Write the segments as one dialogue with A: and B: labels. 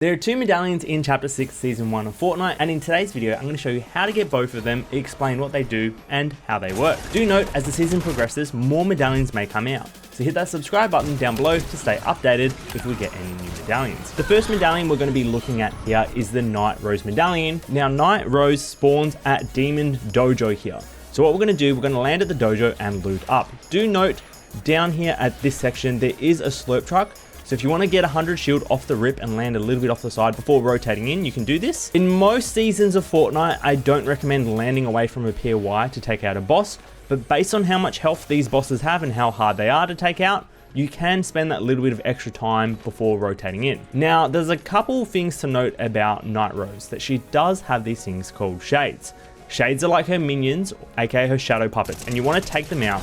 A: There are two medallions in Chapter 6 Season 1 of Fortnite, and in today's video I'm going to show you how to get both of them, explain what they do and how they work. Do note, as the season progresses, more medallions may come out, so hit that subscribe button down below to stay updated if we get any new medallions. The first medallion we're going to be looking at here is the Night Rose Medallion. Now Night Rose spawns at Demon Dojo here. So what we're going to do, we're going to land at the dojo and loot up. Do note, down here at this section there is a slurp truck. So if you want to get 100 shield off the rip and land a little bit off the side before rotating in, you can do this. In most seasons of Fortnite, I don't recommend landing away from a POI to take out a boss, but based on how much health these bosses have and how hard they are to take out, you can spend that little bit of extra time before rotating in. Now, there's a couple things to note about Night Rose, that she does have these things called shades. Shades are like her minions, aka her shadow puppets, and you want to take them out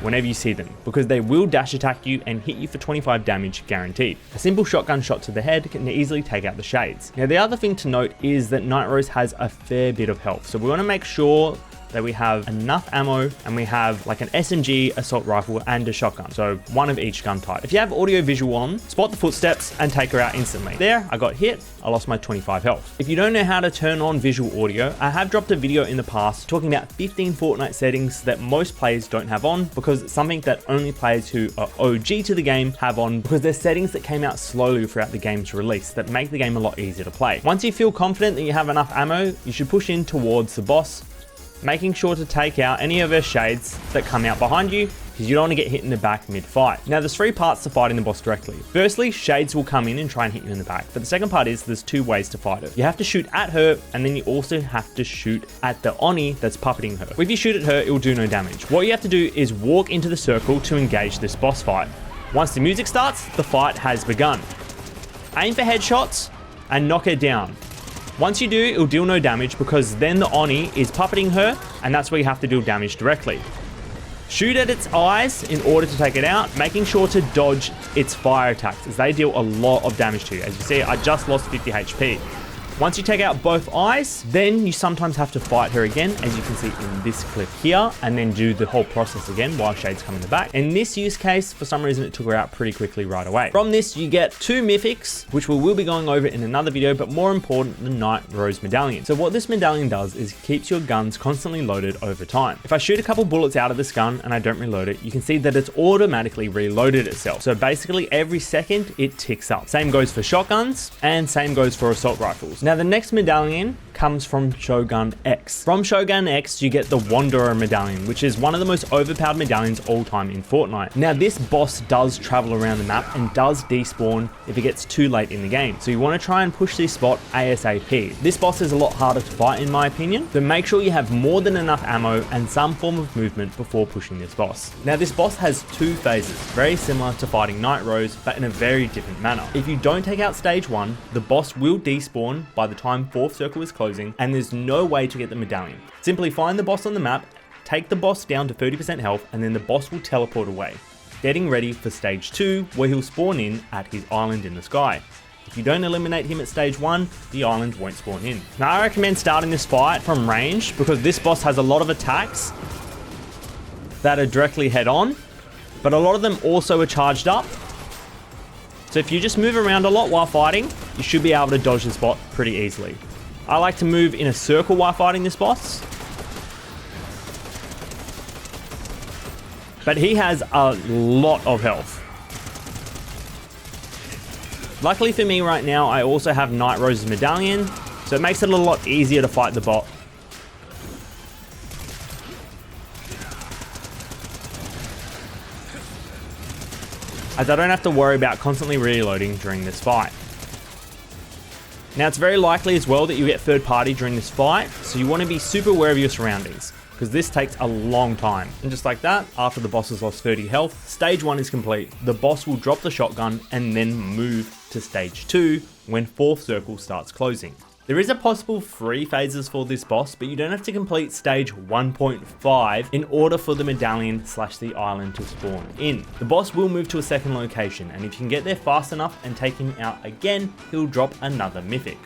A: whenever you see them, because they will dash attack you and hit you for 25 damage guaranteed. A simple shotgun shot to the head can easily take out the shades. Now the other thing to note is that Night Rose has a fair bit of health, so we want to make sure that we have enough ammo and we have like an SMG, assault rifle and a shotgun, so one of each gun type. If you have audio visual on, spot the footsteps and take her out instantly. There, I got hit, I lost my 25 health. If you don't know how to turn on visual audio, I have dropped a video in the past talking about 15 Fortnite settings that most players don't have on, because it's something that only players who are OG to the game have on, because they're settings that came out slowly throughout the game's release that make the game a lot easier to play. Once you feel confident that you have enough ammo, you should push in towards the boss, making sure to take out any of her shades that come out behind you, because you don't want to get hit in the back mid-fight. Now there's three parts to fighting the boss directly. Firstly, shades will come in and try and hit you in the back, but the second part is there's two ways to fight her. You have to shoot at her, and then you also have to shoot at the onyi that's puppeting her. If you shoot at her, it will do no damage. What you have to do is walk into the circle to engage this boss fight. Once the music starts, the fight has begun. Aim for headshots and knock her down. Once you do, it'll deal no damage, because then the onyi is puppeting her, and that's where you have to deal damage directly. Shoot at its eyes in order to take it out, making sure to dodge its fire attacks, as they deal a lot of damage to you. As you see, I just lost 50 HP. Once you take out both eyes, then you sometimes have to fight her again, as you can see in this clip here, and then do the whole process again while shades come in the back. In this use case, for some reason, it took her out pretty quickly right away. From this, you get two mythics, which we will be going over in another video, but more important, the Night Rose Medallion. So what this medallion does is keeps your guns constantly loaded over time. If I shoot a couple bullets out of this gun and I don't reload it, you can see that it's automatically reloaded itself. So basically every second it ticks up. Same goes for shotguns and same goes for assault rifles. Now the next medallion comes from Shogun X. From Shogun X, you get the Wanderer Medallion, which is one of the most overpowered medallions all time in Fortnite. Now this boss does travel around the map and does despawn if it gets too late in the game. So you want to try and push this spot ASAP. This boss is a lot harder to fight in my opinion, so make sure you have more than enough ammo and some form of movement before pushing this boss. Now this boss has two phases, very similar to fighting Night Rose, but in a very different manner. If you don't take out stage 1, the boss will despawn by the time 4th circle is closing, and there's no way to get the medallion. Simply find the boss on the map, take the boss down to 30% health, and then the boss will teleport away, getting ready for stage 2, where he'll spawn in at his island in the sky. If you don't eliminate him at stage 1, the island won't spawn in. Now I recommend starting this fight from range, because this boss has a lot of attacks that are directly head on, but a lot of them also are charged up. So if you just move around a lot while fighting, you should be able to dodge the spot pretty easily. I like to move in a circle while fighting this boss, but he has a lot of health. Luckily for me right now, I also have Night Rose's Medallion, so it makes it a lot easier to fight the bot. As I don't have to worry about constantly reloading during this fight. Now it's very likely as well that you get third party during this fight, so you want to be super aware of your surroundings, because this takes a long time. And just like that, after the boss has lost 30 health, stage 1 is complete. The boss will drop the shotgun and then move to stage 2 when 4th circle starts closing. There is a possible 3 phases for this boss, but you don't have to complete stage 1.5 in order for the medallion / the island to spawn in. The boss will move to a second location, and if you can get there fast enough and take him out again, he'll drop another mythic.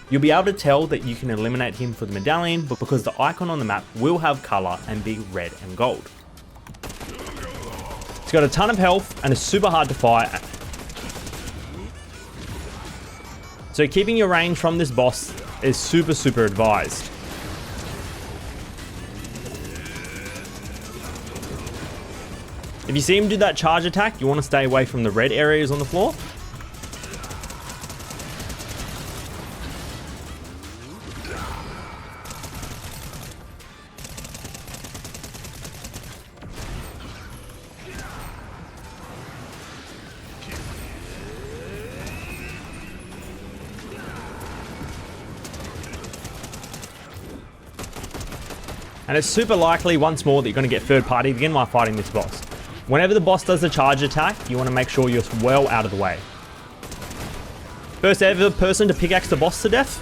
A: You'll be able to tell that you can eliminate him for the medallion, but because the icon on the map will have color and be red and gold. It's got a ton of health and is super hard to fight. So keeping your range from this boss is super advised. If you see him do that charge attack, you want to stay away from the red areas on the floor. And it's super likely once more that you're going to get third party again while fighting this boss. Whenever the boss does the charge attack, you want to make sure you're well out of the way. First ever person to pickaxe the boss to death.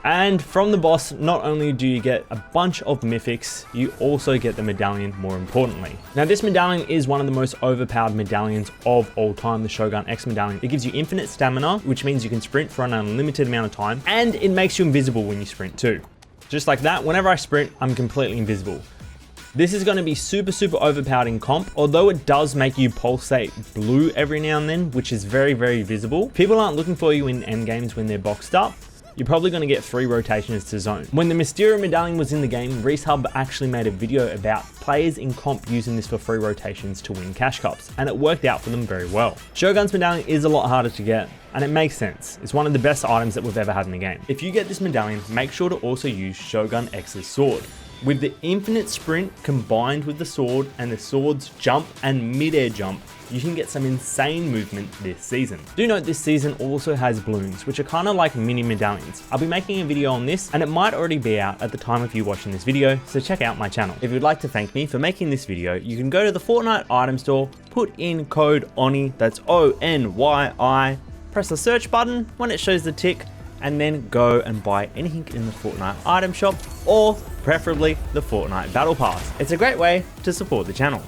A: And from the boss, not only do you get a bunch of mythics, you also get the medallion more importantly. Now this medallion is one of the most overpowered medallions of all time, the Shogun X Medallion. It gives you infinite stamina, which means you can sprint for an unlimited amount of time, and it makes you invisible when you sprint too. Just like that, whenever I sprint, I'm completely invisible. This is going to be super overpowered in comp, although it does make you pulsate blue every now and then, which is very visible. People aren't looking for you in end games when they're boxed up. You're probably going to get 3 rotations to zone. When the Mysterio Medallion was in the game, ReseHub actually made a video about players in comp using this for free rotations to win cash cups, and it worked out for them very well. Shogun's Medallion is a lot harder to get, and it makes sense. It's one of the best items that we've ever had in the game. If you get this medallion, make sure to also use Shogun X's sword. With the infinite sprint combined with the sword and the sword's jump and mid-air jump, you can get some insane movement this season. Do note this season also has balloons, which are kind of like mini medallions. I'll be making a video on this, and it might already be out at the time of you watching this video, so check out my channel. If you'd like to thank me for making this video, you can go to the Fortnite item store, put in code ONY, that's ONYI, press the search button when it shows the tick, and then go and buy anything in the Fortnite item shop, or preferably the Fortnite Battle Pass. It's a great way to support the channel.